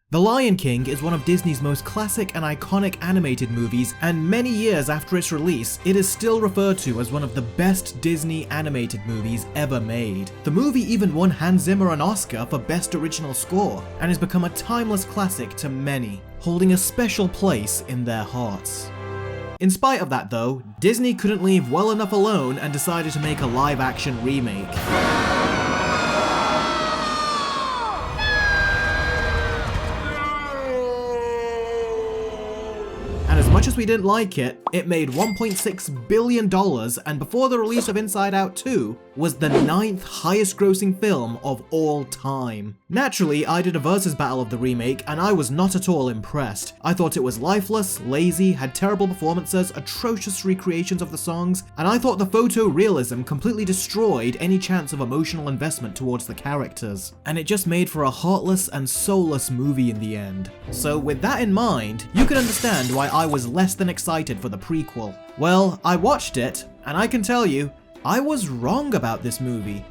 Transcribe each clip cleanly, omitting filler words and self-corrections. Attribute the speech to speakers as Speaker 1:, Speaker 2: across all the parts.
Speaker 1: The Lion King is one of Disney's most classic and iconic animated movies, and many years after its release, it is still referred to as one of the best Disney animated movies ever made. The movie even won Hans Zimmer an Oscar for Best Original Score, and has become a timeless classic to many, holding a special place in their hearts. In spite of that though, Disney couldn't leave well enough alone and decided to make a live-action remake. As much as we didn't like it, it made $1.6 billion, and before the release of Inside Out 2, was the 9th highest grossing film of all time. Naturally, I did a versus battle of the remake, and I was not at all impressed. I thought it was lifeless, lazy, had terrible performances, atrocious recreations of the songs, and I thought the photo-realism completely destroyed any chance of emotional investment towards the characters. And it just made for a heartless and soulless movie in the end. So with that in mind, you can understand why I was less than excited for the prequel. Well, I watched it, and I can tell you, I was wrong about this movie.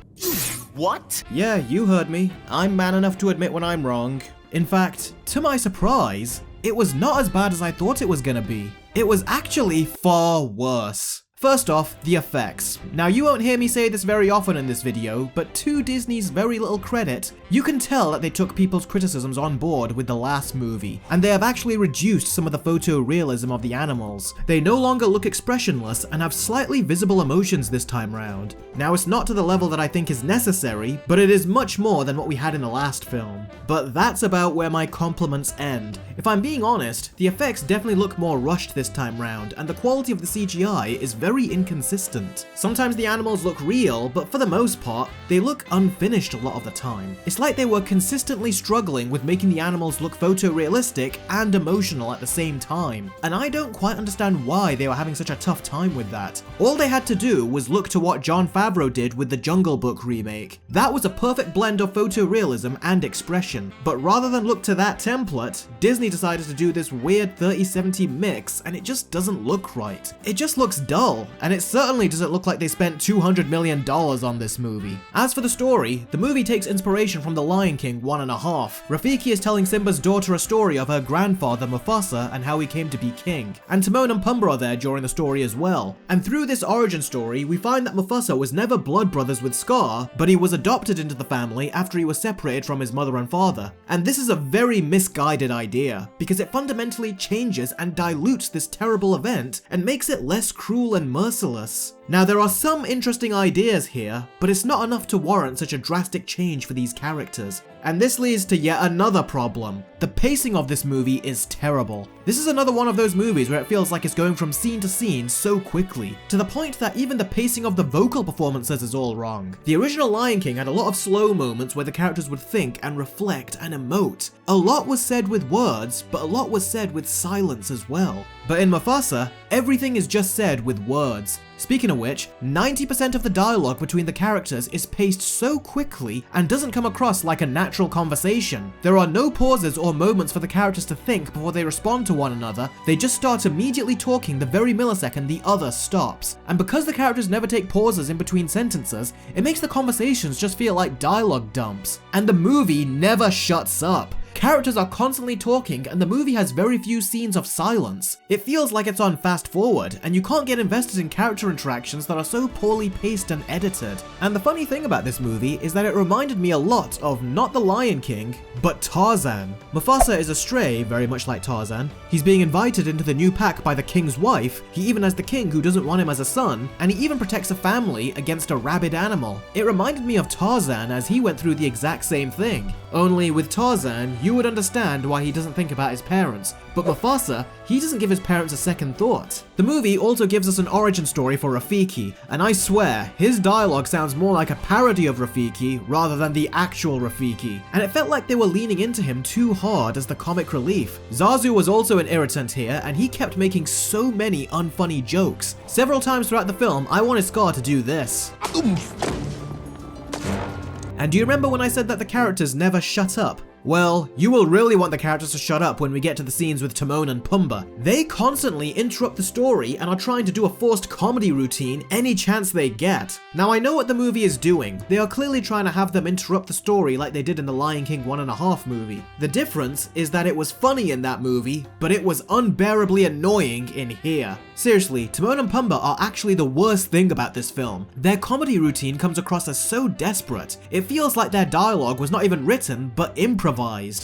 Speaker 2: What?
Speaker 1: Yeah, you heard me. I'm man enough to admit when I'm wrong. In fact, to my surprise, it was not as bad as I thought it was gonna be. It was actually far worse. First off, the effects. Now you won't hear me say this very often in this video, but to Disney's very little credit, you can tell that they took people's criticisms on board with the last movie, and they have actually reduced some of the photorealism of the animals. They no longer look expressionless and have slightly visible emotions this time round. Now it's not to the level that I think is necessary, but it is much more than what we had in the last film. But that's about where my compliments end. If I'm being honest, the effects definitely look more rushed this time round, and the quality of the CGI is very inconsistent. Sometimes the animals look real, but for the most part, they look unfinished a lot of the time. It's like they were consistently struggling with making the animals look photorealistic and emotional at the same time, and I don't quite understand why they were having such a tough time with that. All they had to do was look to what Jon Favreau did with the Jungle Book remake. That was a perfect blend of photorealism and expression, but rather than look to that template, Disney decided to do this weird 30-70 mix, and it just doesn't look right. It just looks dull, and it certainly doesn't look like they spent $200 million on this movie. As for the story, the movie takes inspiration from The Lion King 1.5. Rafiki is telling Simba's daughter a story of her grandfather Mufasa and how he came to be king, and Timon and Pumbaa are there during the story as well. And through this origin story, we find that Mufasa was never blood brothers with Scar, but he was adopted into the family after he was separated from his mother and father. And this is a very misguided idea, because it fundamentally changes and dilutes this terrible event and makes it less cruel and merciless. Now there are some interesting ideas here, but it's not enough to warrant such a drastic change for these characters. And this leads to yet another problem. The pacing of this movie is terrible. This is another one of those movies where it feels like it's going from scene to scene so quickly, to the point that even the pacing of the vocal performances is all wrong. The original Lion King had a lot of slow moments where the characters would think and reflect and emote. A lot was said with words, but a lot was said with silence as well. But in Mufasa, everything is just said with words. Speaking of which, 90% of the dialogue between the characters is paced so quickly and doesn't come across like a natural conversation. There are no pauses or moments for the characters to think before they respond to one another, they just start immediately talking the very millisecond the other stops. And because the characters never take pauses in between sentences, it makes the conversations just feel like dialogue dumps. And the movie never shuts up. Characters are constantly talking, and the movie has very few scenes of silence. It feels like it's on fast forward, and you can't get invested in character interactions that are so poorly paced and edited. And the funny thing about this movie is that it reminded me a lot of not The Lion King, but Tarzan. Mufasa is a stray, very much like Tarzan. He's being invited into the new pack by the king's wife. He even has the king who doesn't want him as a son, and he even protects a family against a rabid animal. It reminded me of Tarzan as he went through the exact same thing. Only with Tarzan, you would understand why he doesn't think about his parents, but Mufasa, he doesn't give his parents a second thought. The movie also gives us an origin story for Rafiki, and I swear, his dialogue sounds more like a parody of Rafiki rather than the actual Rafiki, and it felt like they were leaning into him too hard as the comic relief. Zazu was also an irritant here, and he kept making so many unfunny jokes. Several times throughout the film, I wanted Scar to do this. And do you remember when I said that the characters never shut up? Well, you will really want the characters to shut up when we get to the scenes with Timon and Pumbaa. They constantly interrupt the story and are trying to do a forced comedy routine any chance they get. Now I know what the movie is doing. They are clearly trying to have them interrupt the story like they did in the Lion King 1.5 movie. The difference is that it was funny in that movie, but it was unbearably annoying in here. Seriously, Timon and Pumbaa are actually the worst thing about this film. Their comedy routine comes across as so desperate. It feels like their dialogue was not even written, but improvised.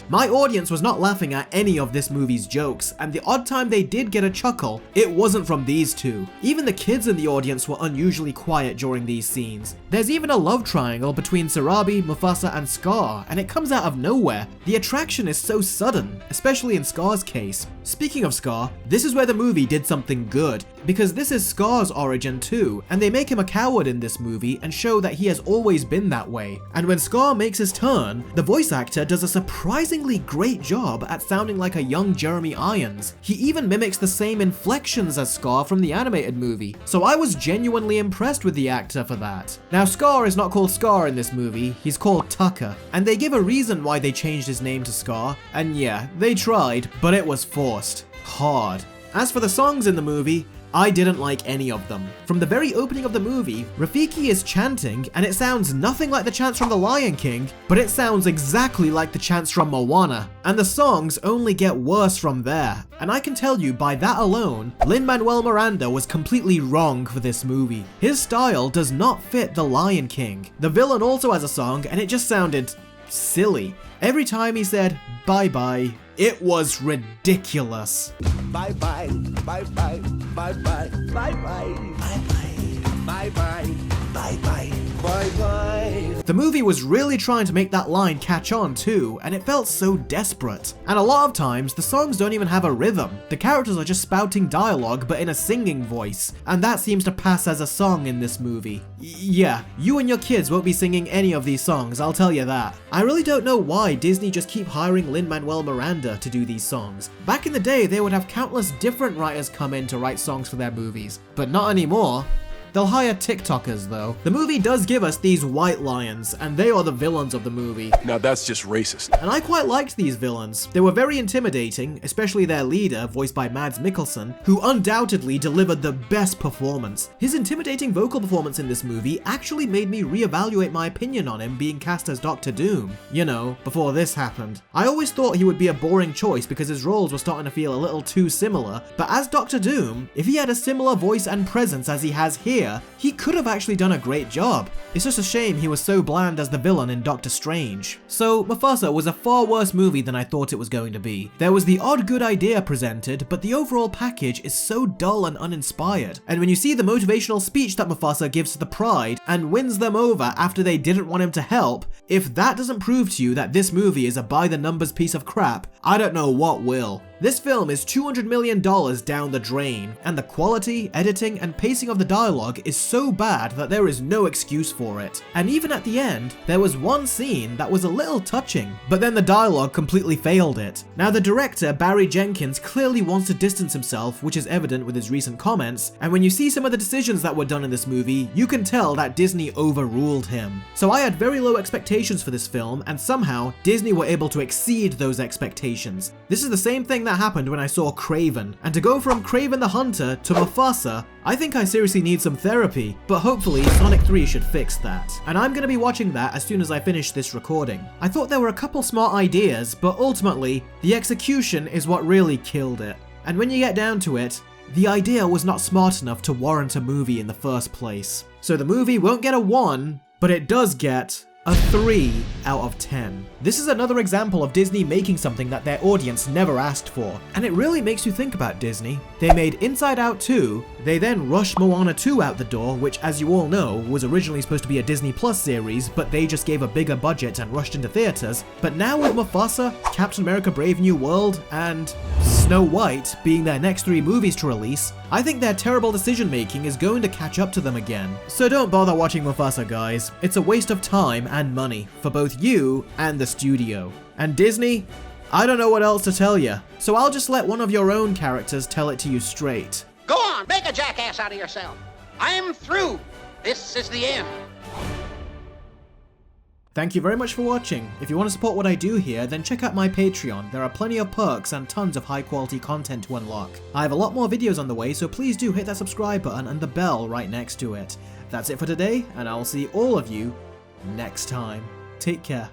Speaker 1: My audience was not laughing at any of this movie's jokes, and the odd time they did get a chuckle, it wasn't from these two. Even the kids in the audience were unusually quiet during these scenes. There's even a love triangle between Sarabi, Mufasa, and Scar, and it comes out of nowhere. The attraction is so sudden, especially in Scar's case. Speaking of Scar, this is where the movie did something good, because this is Scar's origin too, and they make him a coward in this movie and show that he has always been that way. And when Scar makes his turn, the voice actor does a surprisingly great job at sounding like a young Jeremy Irons. He even mimics the same inflections as Scar from the animated movie, so I was genuinely impressed with the actor for that. Now Scar is not called Scar in this movie, he's called Tucker, and they give a reason why they changed his name to Scar, and yeah, they tried, but it was forced. Hard. As for the songs in the movie, I didn't like any of them. From the very opening of the movie, Rafiki is chanting, and it sounds nothing like the chants from The Lion King, but it sounds exactly like the chants from Moana. And the songs only get worse from there. And I can tell you, by that alone, Lin-Manuel Miranda was completely wrong for this movie. His style does not fit The Lion King. The villain also has a song, and it just sounded silly. Every time he said, bye-bye, it was ridiculous.
Speaker 2: Bye-bye, bye-bye, bye-bye, bye-bye, bye-bye, bye-bye, bye-bye, bye-bye.
Speaker 1: The movie was really trying to make that line catch on too, and it felt so desperate. And a lot of times, the songs don't even have a rhythm. The characters are just spouting dialogue, but in a singing voice, and that seems to pass as a song in this movie. Yeah, you and your kids won't be singing any of these songs, I'll tell you that. I really don't know why Disney just keep hiring Lin-Manuel Miranda to do these songs. Back in the day, they would have countless different writers come in to write songs for their movies, but not anymore. They'll hire TikTokers though. The movie does give us these white lions, and they are the villains of the movie.
Speaker 3: Now that's just racist.
Speaker 1: And I quite liked these villains. They were very intimidating, especially their leader, voiced by Mads Mikkelsen, who undoubtedly delivered the best performance. His intimidating vocal performance in this movie actually made me reevaluate my opinion on him being cast as Dr. Doom. You know, before this happened. I always thought he would be a boring choice because his roles were starting to feel a little too similar, but as Dr. Doom, if he had a similar voice and presence as he has here, he could have actually done a great job. It's just a shame he was so bland as the villain in Doctor Strange. So Mufasa was a far worse movie than I thought it was going to be. There was the odd good idea presented, but the overall package is so dull and uninspired. And when you see the motivational speech that Mufasa gives to the Pride and wins them over after they didn't want him to help, if that doesn't prove to you that this movie is a by-the-numbers piece of crap, I don't know what will. This film is $200 million down the drain, and the quality, editing, and pacing of the dialogue is so bad that there is no excuse for it. And even at the end, there was one scene that was a little touching, but then the dialogue completely failed it. Now the director, Barry Jenkins, clearly wants to distance himself, which is evident with his recent comments, and when you see some of the decisions that were done in this movie, you can tell that Disney overruled him. So I had very low expectations for this film, and somehow, Disney were able to exceed those expectations. This is the same thing that happened when I saw Craven, and to go from Craven the Hunter to Mufasa, I think I seriously need some therapy, but hopefully Sonic 3 should fix that. And I'm gonna be watching that as soon as I finish this recording. I thought there were a couple smart ideas, but ultimately, the execution is what really killed it. And when you get down to it, the idea was not smart enough to warrant a movie in the first place. So the movie won't get a 1, but it does get a 3 out of 10. This is another example of Disney making something that their audience never asked for, and it really makes you think about Disney. They made Inside Out 2, they then rushed Moana 2 out the door, which, as you all know, was originally supposed to be a Disney Plus series, but they just gave a bigger budget and rushed into theaters. But now with Mufasa, Captain America Brave New World, and Snow White being their next 3 movies to release, I think their terrible decision making is going to catch up to them again. So don't bother watching Mufasa, guys. It's a waste of time and money for both you and the studio. And Disney, I don't know what else to tell you, so I'll just let one of your own characters tell it to you straight.
Speaker 4: Go on, make a jackass out of yourself. I'm through. This is the end.
Speaker 1: Thank you very much for watching. If you want to support what I do here, then check out my Patreon. There are plenty of perks and tons of high quality content to unlock. I have a lot more videos on the way, so please do hit that subscribe button and the bell right next to it. That's it for today, and I'll see all of you next time. Take care.